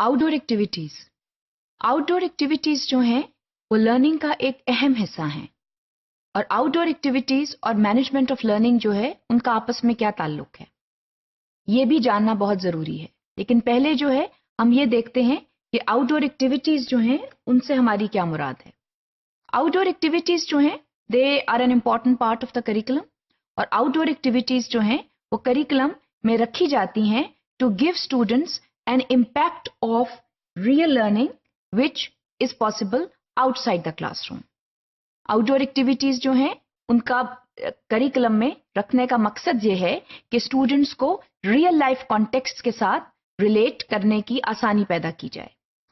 Out ڈور activities. Out ڈور activities جو ہیں وہ لرننگ کا ایک اہم حصہ ہیں. اور آؤٹ ڈور ایکٹیویٹیز اور مینجمنٹ آف لرننگ جو ہے ان کا آپس میں کیا تعلق ہے یہ بھی جاننا بہت ضروری ہے. لیکن پہلے جو ہے ہم یہ دیکھتے ہیں کہ آؤٹ ڈور ایکٹیویٹیز جو ہیں ان سے ہماری کیا مراد ہے. آؤٹ ڈور ایکٹیویٹیز جو ہیں they are an important part of the curriculum. اور آؤٹ ڈور ایکٹیویٹیز جو ہیں وہ کریکولم میں رکھی جاتی ہیں to give students an impact of real learning which is possible outside the classroom. Outdoor activities جو ہیں ان کا کریکولم میں رکھنے کا مقصد یہ ہے کہ اسٹوڈنٹس کو ریئل لائف کانٹیکسٹ کے ساتھ ریلیٹ کرنے کی آسانی پیدا کی جائے.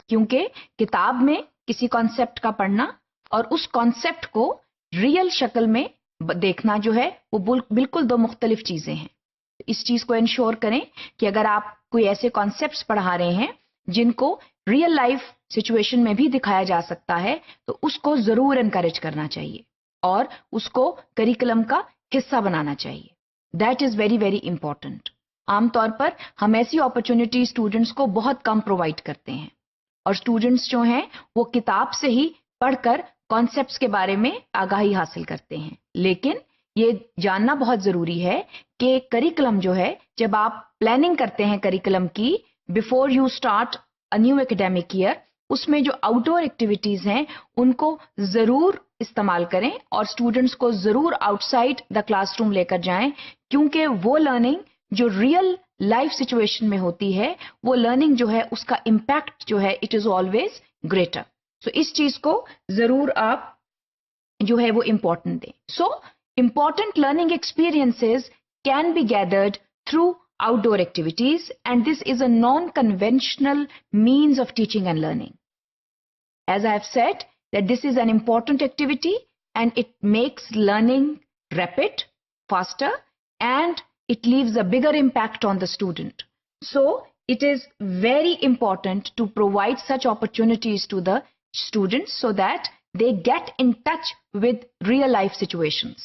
کیونکہ کتاب میں کسی کانسیپٹ کا پڑھنا اور اس کانسیپٹ کو ریئل شکل میں دیکھنا جو ہے وہ بالکل دو مختلف چیزیں ہیں. اس چیز کو انشور کریں کہ اگر آپ کوئی ایسے کانسیپٹس پڑھا رہے ہیں جن کو ریئل لائف سچویشن میں بھی دکھایا جا سکتا ہے تو اس کو ضرور انکریج کرنا چاہیے اور اس کو کریکولم کا حصہ بنانا چاہیے. That is very very important. عام طور پر ہم ایسی اپرچونٹی اسٹوڈنٹس کو بہت کم پرووائڈ کرتے ہیں اور اسٹوڈنٹس جو ہیں وہ کتاب سے ہی پڑھ کر کانسیپٹس کے بارے میں آگاہی حاصل کرتے ہیں. لیکن یہ جاننا بہت ضروری ہے کہ کریکولم جو ہے جب آپ پلاننگ کرتے ہیں کریکولم کی before you start a new academic year اس میں جو آؤٹ ڈور ایکٹیویٹیز ہیں ان کو ضرور استعمال کریں اور اسٹوڈنٹس کو ضرور out side the class room لے کر جائیں. کیونکہ وہ لرننگ جو ریئل لائف سچویشن میں ہوتی ہے وہ لرننگ جو ہے اس کا امپیکٹ جو ہے it is always greater. So اس چیز کو ضرور آپ جو ہے وہ امپورٹنٹ دیں. So important learning experiences can be gathered through outdoor activities and this is a non-conventional means of teaching and learning. As I have said that this is an important activity and it makes learning rapid, faster and it leaves a bigger impact on the student. So it is very important to provide such opportunities to the students so that they get in touch with real life situations.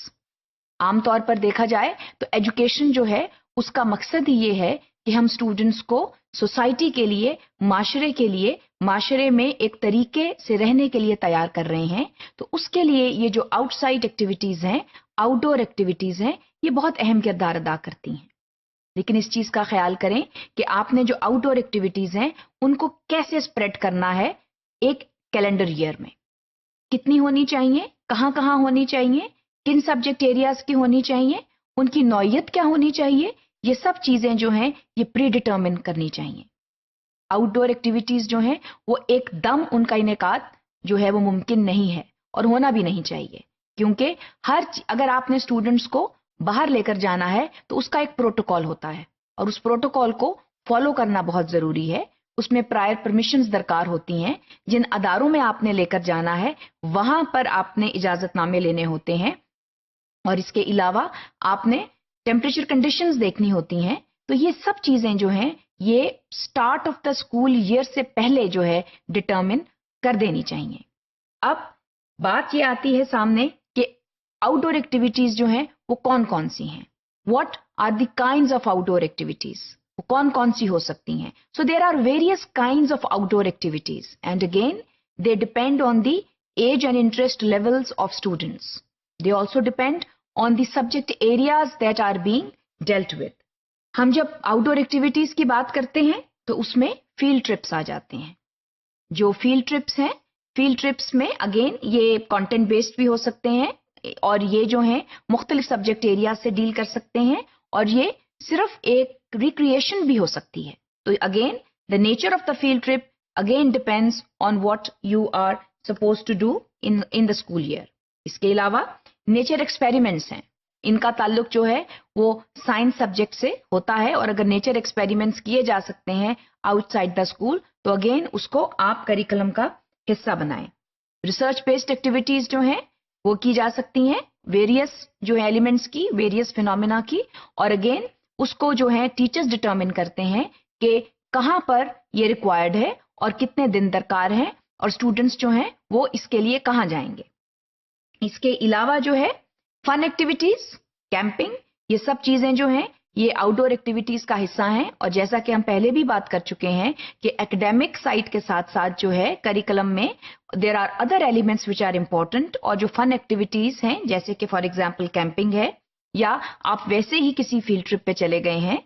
عام طور پر دیکھا جائے تو education جو ہے اس کا مقصد ہی یہ ہے کہ ہم اسٹوڈنٹس کو سوسائٹی کے لیے معاشرے میں ایک طریقے سے رہنے کے لیے تیار کر رہے ہیں. تو اس کے لیے یہ جو آؤٹ سائڈ ایکٹیویٹیز ہیں آؤٹ ڈور ایکٹیویٹیز ہیں یہ بہت اہم کردار ادا کرتی ہیں. لیکن اس چیز کا خیال کریں کہ آپ نے جو آؤٹ ڈور ایکٹیویٹیز ہیں ان کو کیسے اسپریڈ کرنا ہے ایک کیلنڈر ایئر میں. کتنی ہونی چاہیے, کہاں کہاں ہونی چاہیے, کن سبجیکٹ ایریاز کی ہونی چاہیے, ان کی نوعیت کیا ہونی چاہیے, یہ سب چیزیں جو ہیں یہ پری ڈیٹرمن کرنی چاہیے. آؤٹ ڈور ایکٹیویٹیز جو ہیں وہ ایک دم ان کا انعقاد جو ہے وہ ممکن نہیں ہے اور ہونا بھی نہیں چاہیے. کیونکہ اگر آپ نے اسٹوڈنٹس کو باہر لے کر جانا ہے تو اس کا ایک پروٹوکول ہوتا ہے اور اس پروٹوکول کو فالو کرنا بہت ضروری ہے. اس میں پرائر پرمیشنز درکار ہوتی ہیں. جن اداروں میں آپ نے لے کر جانا ہے وہاں پر آپ نے اجازت نامے لینے ہوتے ہیں اور اس کے علاوہ آپ نے ٹیمپریچر کنڈیشنز دیکھنی ہوتی ہیں. تو یہ سب چیزیں جو ہیں یہ start of the school year سے پہلے جو ہے ڈٹرمن کر دینی چاہیے. اب بات یہ آتی ہے سامنے کہ آؤٹ ڈور ایکٹیویٹیز جو ہیں وہ کون کون سی ہیں. What are the kinds of outdoor activities, وہ کون کون سی ہو سکتی ہیں. So there are various kinds of outdoor activities and again they depend on the age and interest levels of students. They also depend on the subject areas that are being dealt with. ہم جب out ڈور activities کی بات کرتے ہیں تو اس میں field trips آ جاتے ہیں. جو فیلڈ ٹرپس ہیں, فیلڈ ٹرپس میں اگین یہ کنٹینٹ بیسڈ بھی ہو سکتے ہیں اور یہ جو ہیں مختلف سبجیکٹ ایریاز سے ڈیل کر سکتے ہیں اور یہ صرف ایک ریکریشن بھی ہو سکتی ہے. تو again the nature of the field trip again depends on what you are supposed to do in the school year. اس کے علاوہ نیچر ایکسپیریمنٹس ہیں, ان کا تعلق جو ہے وہ سائنس سبجیکٹ سے ہوتا ہے اور اگر نیچر ایکسپیریمنٹس کیے جا سکتے ہیں آؤٹ سائڈ دا اسکول تو اگین اس کو آپ کریکولم کا حصہ بنائیں. ریسرچ بیسڈ ایکٹیویٹیز جو ہیں وہ کی جا سکتی ہیں ویریس جو ایلیمنٹس کی, ویریس فینومینا کی, اور اگین اس کو جو ہے ٹیچرز ڈٹرمن کرتے ہیں کہ کہاں پر یہ ریکوائرڈ ہے اور کتنے دن درکار ہیں اور اسٹوڈنٹس جو ہیں وہ اس کے لیے کہاں جائیں گے. اس کے علاوہ جو ہے فن ایکٹیویٹیز, کیمپنگ, یہ سب چیزیں جو ہیں یہ آؤٹ ڈور ایکٹیویٹیز کا حصہ ہیں، اور جیسا کہ ہم پہلے بھی بات کر چکے ہیں کہ ایکڈیمک سائٹ کے ساتھ ساتھ جو ہے کریکولم میں there are other elements which are important, اور جو فن ایکٹیویٹیز ہیں جیسے کہ فار ایگزامپل کیمپنگ ہے، یا آپ ویسے ہی کسی فیلڈ ٹرپ پہ چلے گئے ہیں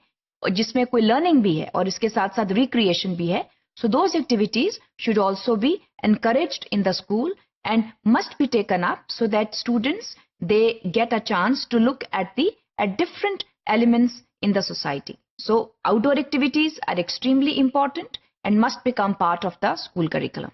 جس میں کوئی لرننگ بھی ہے اور اس کے ساتھ ساتھ ریکریشن بھی ہے. So those activities should also be encouraged in the school and must be taken up so that students they get a chance to look at different elements in the society. So outdoor activities are extremely important and must become part of the school curriculum.